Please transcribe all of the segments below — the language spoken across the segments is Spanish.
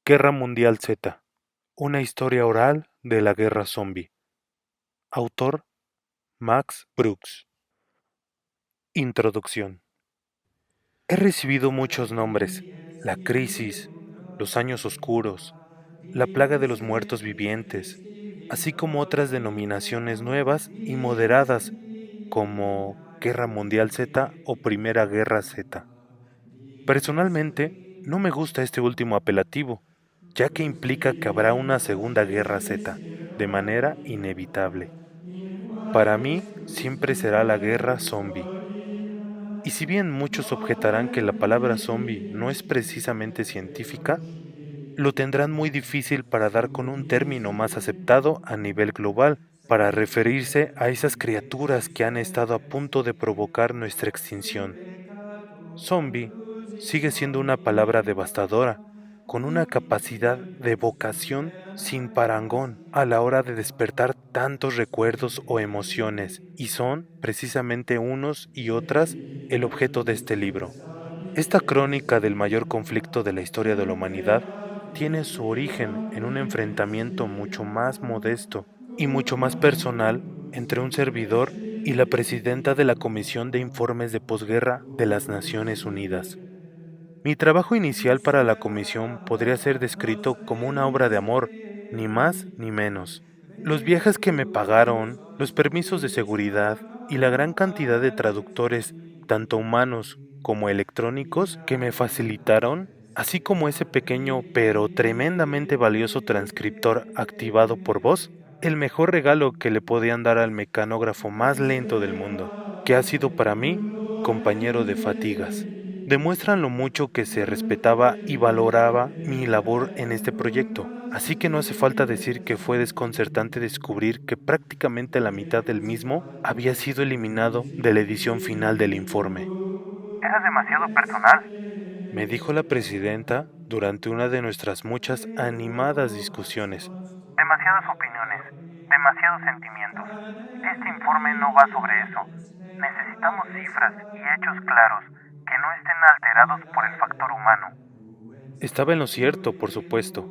Guerra Mundial Z. Una historia oral de la guerra zombie. Autor Max Brooks. Introducción. He recibido muchos nombres: la crisis, los años oscuros, la plaga de los muertos vivientes, así como otras denominaciones nuevas y moderadas como Guerra Mundial Z o Primera Guerra Z. Personalmente, no me gusta este último apelativo, ya que implica que habrá una Segunda Guerra Z, de manera inevitable. Para mí, siempre será la guerra zombie. Y si bien muchos objetarán que la palabra zombie no es precisamente científica, lo tendrán muy difícil para dar con un término más aceptado a nivel global para referirse a esas criaturas que han estado a punto de provocar nuestra extinción. Zombie sigue siendo una palabra devastadora, con una capacidad de evocación sin parangón a la hora de despertar tantos recuerdos o emociones, y son, precisamente unos y otras, el objeto de este libro. Esta crónica del mayor conflicto de la historia de la humanidad tiene su origen en un enfrentamiento mucho más modesto y mucho más personal entre un servidor y la presidenta de la Comisión de Informes de Posguerra de las Naciones Unidas. Mi trabajo inicial para la comisión podría ser descrito como una obra de amor, ni más ni menos. Los viajes que me pagaron, los permisos de seguridad y la gran cantidad de traductores, tanto humanos como electrónicos, que me facilitaron, así como ese pequeño pero tremendamente valioso transcriptor activado por voz, el mejor regalo que le podían dar al mecanógrafo más lento del mundo, que ha sido para mí compañero de fatigas. Demuestran lo mucho que se respetaba y valoraba mi labor en este proyecto, así que no hace falta decir que fue desconcertante descubrir que prácticamente la mitad del mismo había sido eliminado de la edición final del informe. Era demasiado personal, Me dijo la presidenta durante una de nuestras muchas animadas discusiones. demasiadas opiniones, demasiados sentimientos. Este informe no va sobre eso. Necesitamos cifras y hechos claros que no estén alterados por el factor humano. Estaba en lo cierto, por supuesto.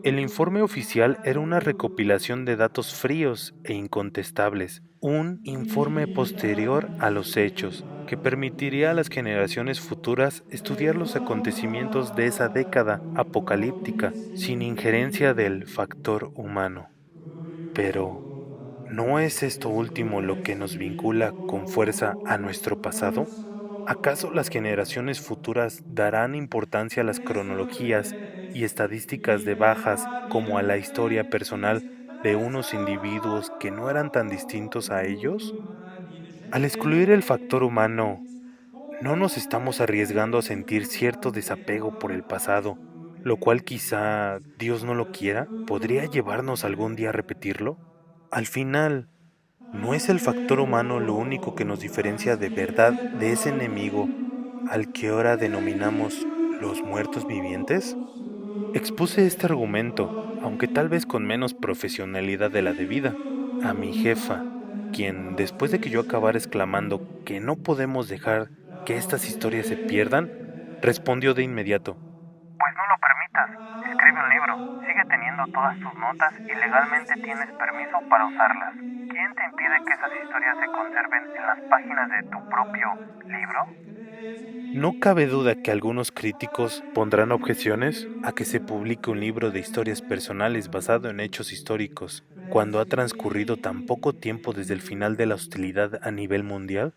El informe oficial era una recopilación de datos fríos e incontestables, un informe posterior a los hechos, que permitiría a las generaciones futuras estudiar los acontecimientos de esa década apocalíptica sin injerencia del factor humano. Pero, ¿no es esto último lo que nos vincula con fuerza a nuestro pasado? ¿Acaso las generaciones futuras darán importancia a las cronologías y estadísticas de bajas como a la historia personal de unos individuos que no eran tan distintos a ellos? Al excluir el factor humano, ¿no nos estamos arriesgando a sentir cierto desapego por el pasado, lo cual quizá Dios no lo quiera? ¿Podría llevarnos algún día a repetirlo? Al final, ¿no es el factor humano lo único que nos diferencia de verdad de ese enemigo al que ahora denominamos los muertos vivientes? Expuse este argumento, aunque tal vez con menos profesionalidad de la debida, a mi jefa, quien, después de que yo acabara exclamando que no podemos dejar que estas historias se pierdan, respondió de inmediato. Pues no lo permitas. Escribe un libro, sigue teniendo todas tus notas y legalmente tienes permiso para usarlas. ¿Quién te impide que esas historias se conserven en las páginas de tu propio libro? No cabe duda que algunos críticos pondrán objeciones a que se publique un libro de historias personales basado en hechos históricos, cuando ha transcurrido tan poco tiempo desde el final de la hostilidad a nivel mundial.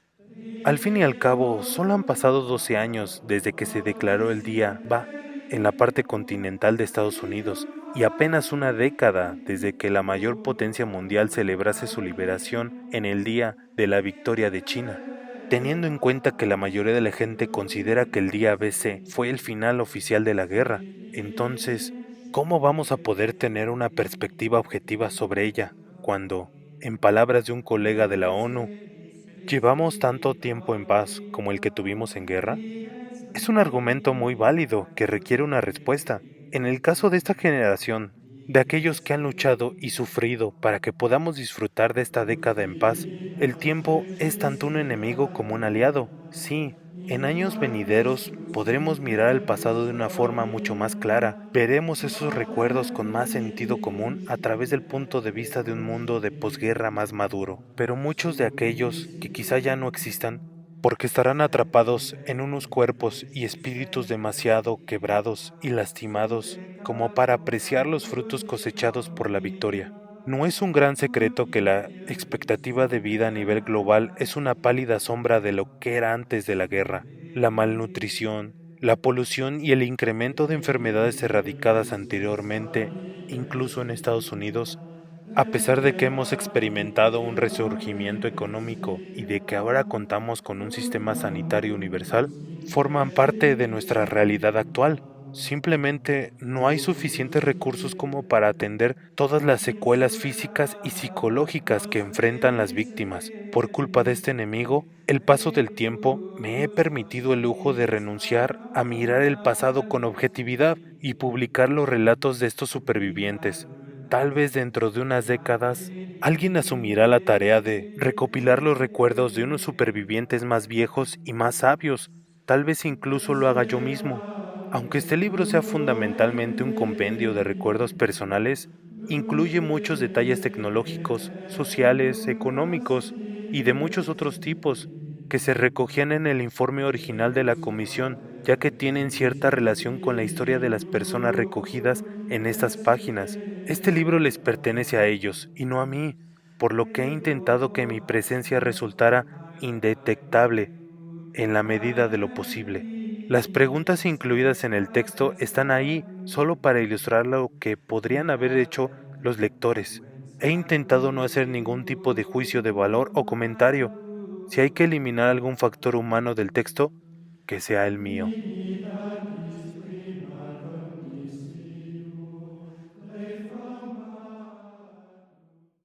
Al fin y al cabo, solo han pasado 12 años desde que se declaró el día Va en la parte continental de Estados Unidos, y apenas una década desde que la mayor potencia mundial celebrase su liberación en el Día de la Victoria de China. Teniendo en cuenta que la mayoría de la gente considera que el día BC fue el final oficial de la guerra, entonces, ¿cómo vamos a poder tener una perspectiva objetiva sobre ella cuando, en palabras de un colega de la ONU, llevamos tanto tiempo en paz como el que tuvimos en guerra? Es un argumento muy válido que requiere una respuesta. En el caso de esta generación, de aquellos que han luchado y sufrido para que podamos disfrutar de esta década en paz, el tiempo es tanto un enemigo como un aliado. Sí, En años venideros podremos mirar el pasado de una forma mucho más clara, veremos esos recuerdos con más sentido común a través del punto de vista de un mundo de posguerra más maduro. Pero muchos de aquellos que quizá ya no existan, porque estarán atrapados en unos cuerpos y espíritus demasiado quebrados y lastimados como para apreciar los frutos cosechados por la victoria. No es un gran secreto que la expectativa de vida a nivel global es una pálida sombra de lo que era antes de la guerra. La malnutrición, la polución y el incremento de enfermedades erradicadas anteriormente, incluso en Estados Unidos, a pesar de que hemos experimentado un resurgimiento económico y de que ahora contamos con un sistema sanitario universal, forman parte de nuestra realidad actual. Simplemente no hay suficientes recursos como para atender todas las secuelas físicas y psicológicas que enfrentan las víctimas. Por culpa de este enemigo, el paso del tiempo me he permitido el lujo de renunciar a mirar el pasado con objetividad y publicar los relatos de estos supervivientes. Tal vez dentro de unas décadas, alguien asumirá la tarea de recopilar los recuerdos de unos supervivientes más viejos y más sabios. Tal vez incluso lo haga yo mismo. Aunque este libro sea fundamentalmente un compendio de recuerdos personales, incluye muchos detalles tecnológicos, sociales, económicos y de muchos otros tipos que se recogían en el informe original de la comisión, ya que tienen cierta relación con la historia de las personas recogidas en estas páginas. Este libro les pertenece a ellos y no a mí, por lo que he intentado que mi presencia resultara indetectable en la medida de lo posible. Las preguntas incluidas en el texto están ahí solo para ilustrar lo que podrían haber hecho los lectores. He intentado no hacer ningún tipo de juicio de valor o comentario. Si hay que eliminar algún factor humano del texto, que sea el mío.